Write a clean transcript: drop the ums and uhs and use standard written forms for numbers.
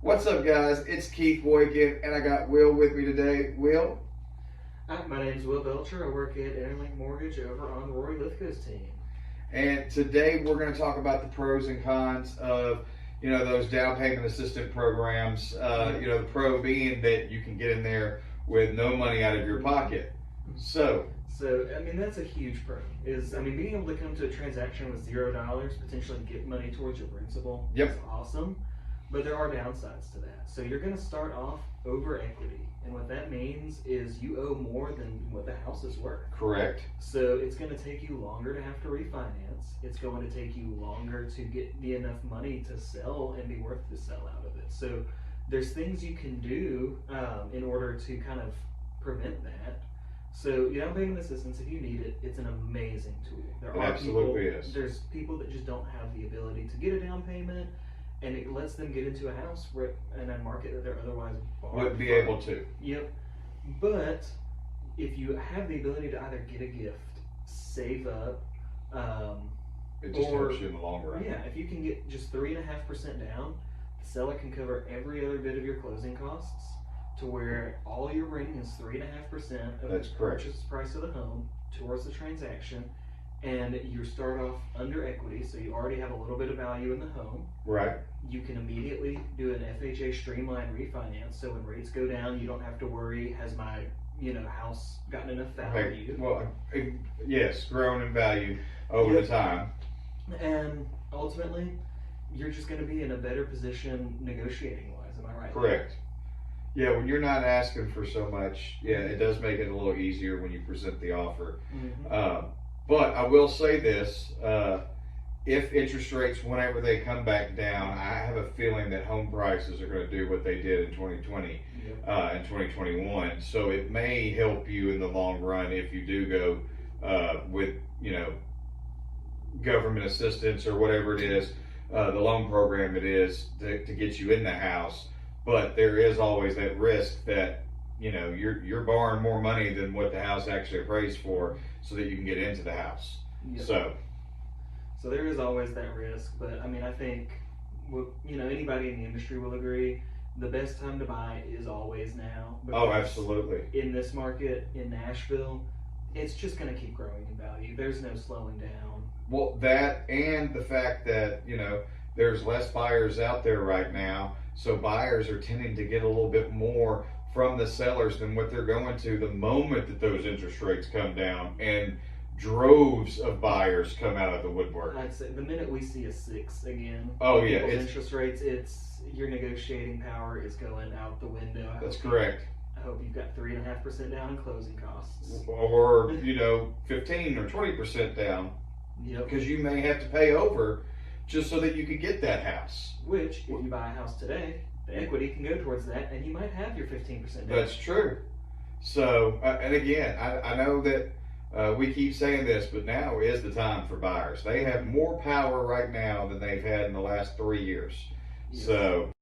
What's up, guys? It's Keith Boykin, and I got Will with me today. Will? Hi, my name is Will Belcher. I work at Interlinc Mortgage over on Rory Lithgow's team. And today we're going to talk about the pros and cons of, those down payment assistance programs. The pro being that you can get in there with no money out of your pocket. So, that's a huge pro. Being able to come to a transaction with $0, potentially get money towards your principal, Yep. is awesome. But there are downsides to that. So you're going to start off over equity. And what that means is you owe more than what the house is worth. correct. So it's going to take you longer to have to refinance. It's going to take you longer to get enough money to sell and be worth to sell out of it. So there's things you can do in order to kind of prevent that. So down payment assistance, if you need it, it's an amazing tool. It absolutely is. There's people that just don't have the ability to get a down payment, and it lets them get into a house in a market that they're otherwise Wouldn't be able to. Yep. But if you have the ability to either get a gift, save up, It just helps you in the long run. yeah, if you can get just 3.5% down, the seller can cover every other bit of your closing costs to where all you're bringing is 3.5% of That's the correct. purchase price of the home towards the transaction, and you start off under equity, so you already have a little bit of value in the home. Right. You can immediately do an FHA streamlined refinance, so when rates go down, you don't have to worry, has my house gotten enough value? Yes, grown in value over the time. And ultimately, you're just going to be in a better position negotiating wise. Am I right? Correct. Yeah, when you're not asking for so much, it does make it a little easier when you present the offer. Mm-hmm. But I will say this, if interest rates, whenever they come back down, I have a feeling that home prices are going to do what they did in 2020 and 2021. So it may help you in the long run if you do go with, government assistance or whatever it is, the loan program it is to get you in the house. But there is always that risk that you're borrowing more money than what the house actually appraised for, so that you can get into the house. Yep. So there is always that risk, but I think anybody in the industry will agree the best time to buy is always now. Oh, absolutely. In this market in Nashville, it's just going to keep growing in value. There's no slowing down. Well, that and the fact that there's less buyers out there right now, so buyers are tending to get a little bit more from the sellers than what they're going to the moment that those interest rates come down, and droves of buyers come out of the woodwork. I'd say the minute we see a 6 again, interest rates, your negotiating power is going out the window. That's correct. I hope you've got 3.5% down in closing costs, or 15 or 20% down. Yep. Because you may have to pay over just so that you can get that house. Which, if you buy a house today, the equity can go towards that, and you might have your 15% down. That's true. So, and again, I know that we keep saying this, but now is the time for buyers. They have more power right now than they've had in the last 3 years. Yes. So